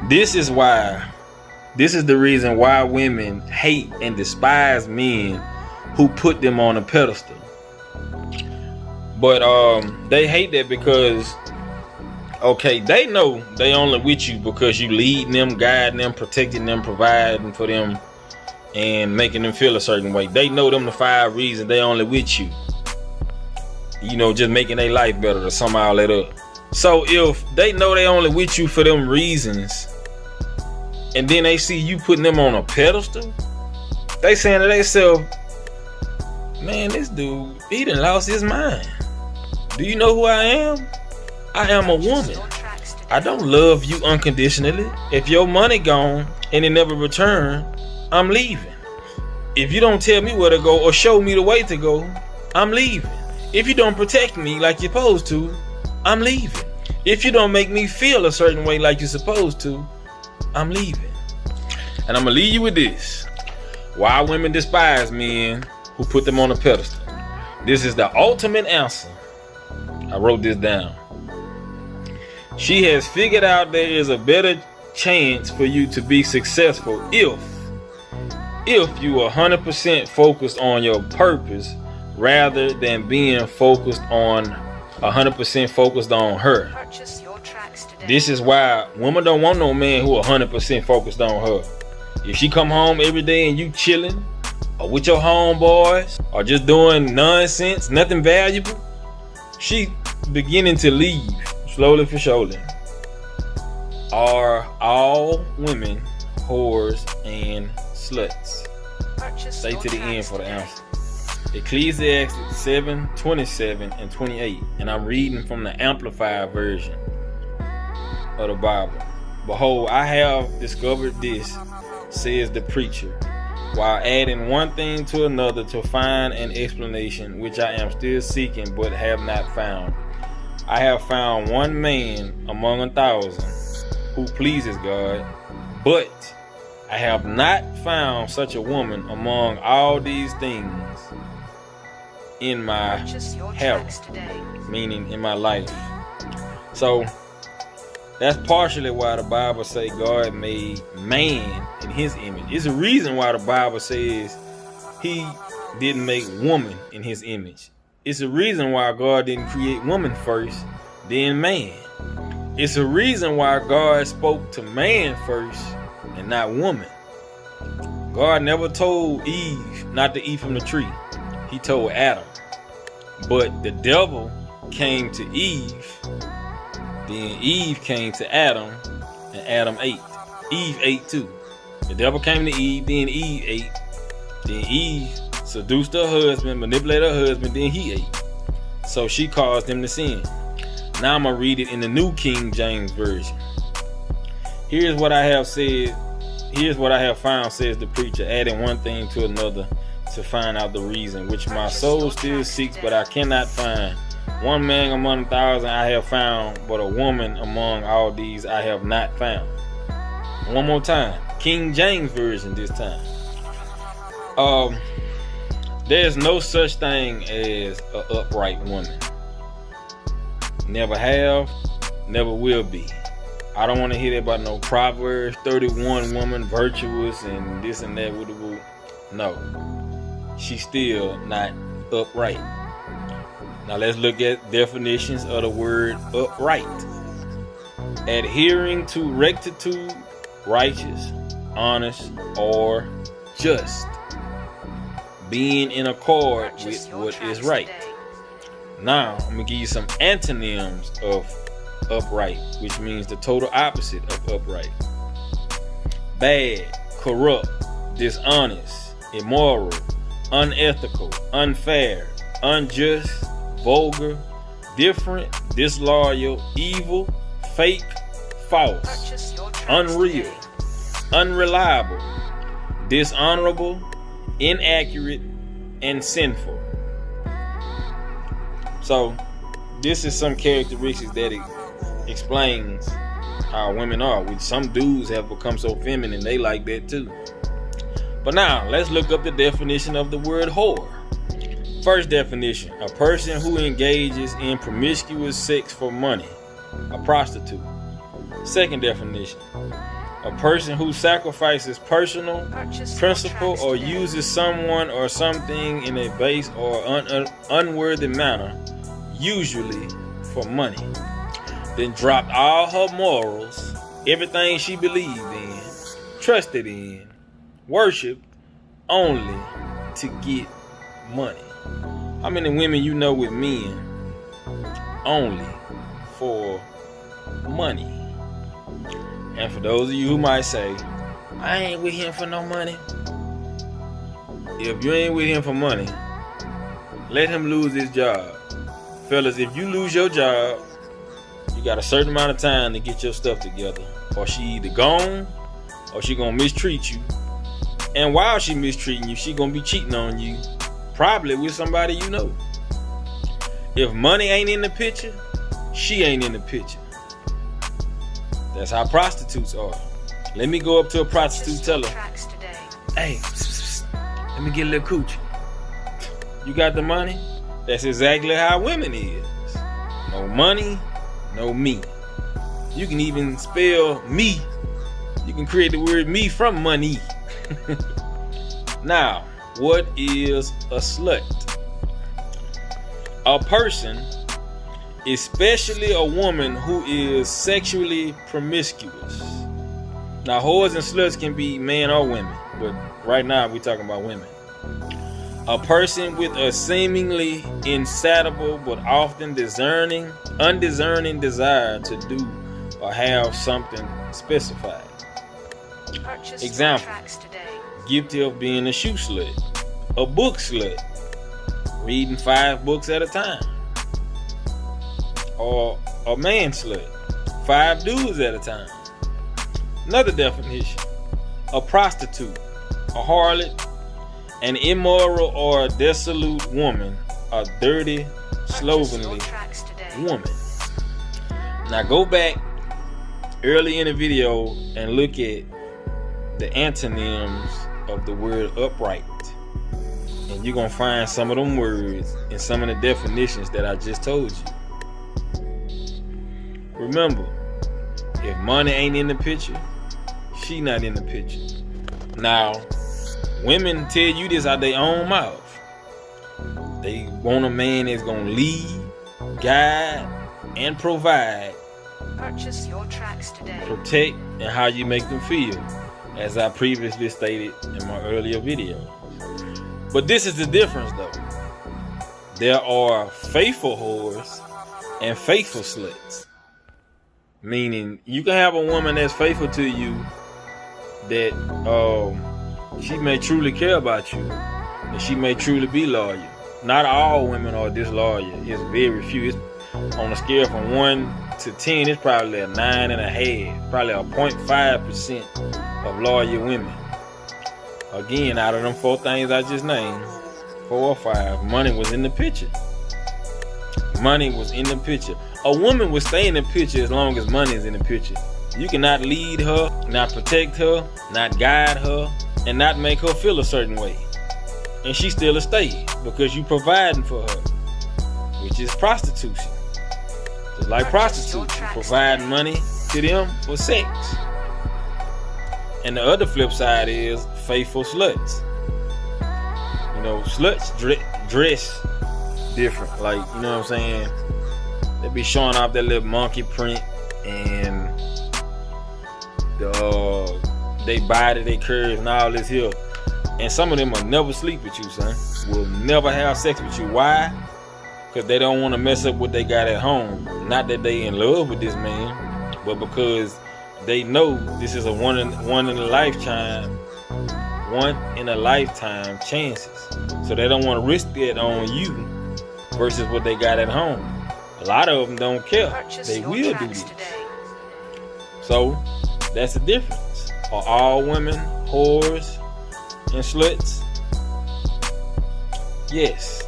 This is why, this is the reason why women hate and despise men who put them on a pedestal. But they hate that because, okay, they know they only with you because you leading them, guiding them, protecting them, providing for them, and making them feel a certain way. They know them the 5 reasons they only with you. You know, just making their life better to somehow let up. So if they know they only with you for them reasons, and then they see you putting them on a pedestal, they saying to themselves, man, this dude, he done lost his mind. Do you know who I am? I am a woman. I don't love you unconditionally. If your money gone and it never return, I'm leaving. If you don't tell me where to go or show me the way to go, I'm leaving. If you don't protect me like you're supposed to, I'm leaving. If you don't make me feel a certain way like you're supposed to, I'm leaving. And I'm gonna leave you with this. Why women despise men who put them on a pedestal. This is the ultimate answer. I wrote this down. She has figured out there is a better chance for you to be successful if you are 100% focused on your purpose rather than being focused on 100% focused on her. This is why women don't want no man who 100% focused on her. If she come home every day and you chilling or with your homeboys or just doing nonsense, nothing valuable, she beginning to leave slowly for surely. Are all women whores and sluts? Stay to the end for the answer. Ecclesiastes 7:27 and 28, and I'm reading from the Amplified version of the Bible. Behold, I have discovered this, says the preacher, while adding one thing to another to find an explanation, which I am still seeking but have not found. I have found one man among 1,000 who pleases God, but I have not found such a woman among all these things in my harem, meaning in my life. So that's partially why the Bible say God made man in his image. It's a reason why the Bible says he didn't make woman in his image. It's a reason why God didn't create woman first, then man. It's a reason why God spoke to man first and not woman. God never told Eve not to eat from the tree. He told Adam. But the devil came to Eve. Then Eve came to Adam, and Adam ate. Eve ate too. The devil came to Eve, then Eve ate. Then Eve seduced her husband, manipulated her husband, then he ate. So she caused him to sin. Now I'm going to read it in the New King James Version. Here's what I have said. Here's what I have found, says the preacher, adding one thing to another to find out the reason, which my soul still seeks, but I cannot find. One man among 1,000 I have found, but a woman among all these I have not found. One more time. King James Version this time. There's no such thing as an upright woman. Never have, never will be. I don't want to hear that about no Proverbs 31 woman, virtuous and this and that with the woo. No. She's still not upright. Now let's look at definitions of the word upright. Adhering to rectitude, righteous, honest, or just. Being in accord with what is right. Now I'm going to give you some antonyms of upright, which means the total opposite of upright. Bad, corrupt, dishonest, immoral, unethical, unfair, unjust, vulgar, different, disloyal, evil, fake, false, unreal, unreliable, dishonorable, inaccurate, and sinful. So this is some characteristics that explains how women are, which some dudes have become so feminine they like that too. But now let's look up the definition of the word whore. First definition: a person who engages in promiscuous sex for money, a prostitute. Second definition: a person who sacrifices personal, principle, or uses someone or something in a base or unworthy manner, usually for money. Then dropped all her morals, everything she believed in, trusted in, worshipped, only to get money. How many women you know with men only for money? And for those of you who might say, I ain't with him for no money. If you ain't with him for money, let him lose his job. Fellas, if you lose your job, you got a certain amount of time to get your stuff together. Or she either gone, or she gonna mistreat you. And while she mistreating you, she gonna be cheating on you, probably with somebody you know. If money ain't in the picture, she ain't in the picture. That's how prostitutes are. Let me go up to a prostitute, tell her, hey, let me get a little coochie. You got the money? That's exactly how women is. No money, no me. You can even spell me. You can create the word me from money. Now, what is a slut? A person, especially a woman who is sexually promiscuous. Now, whores and sluts can be men or women, but right now we're talking about women. A person with a seemingly insatiable but often undiscerning desire to do or have something specified. Example: guilty of being a shoe slut, a book slut, reading 5 books at a time, or a man slut, 5 dudes at a time. Another definition: a prostitute, a harlot, an immoral or dissolute woman, a dirty, slovenly woman. Now go back early in the video and look at the antonyms of the word upright, and you're gonna find some of them words and some of the definitions that I just told you. Remember, if money ain't in the picture, she not in the picture. Now, women tell you this out their own mouth. They want a man that's gonna lead, guide, and provide. Purchase your tracks today. Protect, and how you make them feel, as I previously stated in my earlier video. But this is the difference though. There are faithful whores and faithful sluts. Meaning you can have a woman that's faithful to you, that she may truly care about you, and she may truly be loyal. Not all women are disloyal. It's very few. It's on a scale from 1 to 10, it's probably a 9.5, probably a 0.5% of loyal women. Again, out of them 4 things I just named, 4 or 5, money was in the picture. Money was in the picture. A woman will stay in the picture as long as money is in the picture. You cannot lead her, not protect her, not guide her, and not make her feel a certain way. And she still a stay because you providing for her, which is prostitution. Just like prostitutes, you provide money to them for sex. And the other flip side is faithful sluts. You know, sluts dress different. Like, you know what I'm saying? They be showing off that little monkey print and they body, they curves, and all this here. And some of them will never sleep with you, son. Will never have sex with you. Why? Because they don't want to mess up what they got at home. Not that they in love with this man, but because they know this is a one in a lifetime chances. So they don't want to risk it on you versus what they got at home. A lot of them don't care. They will do this. So that's the difference. Are all women whores and sluts? Yes.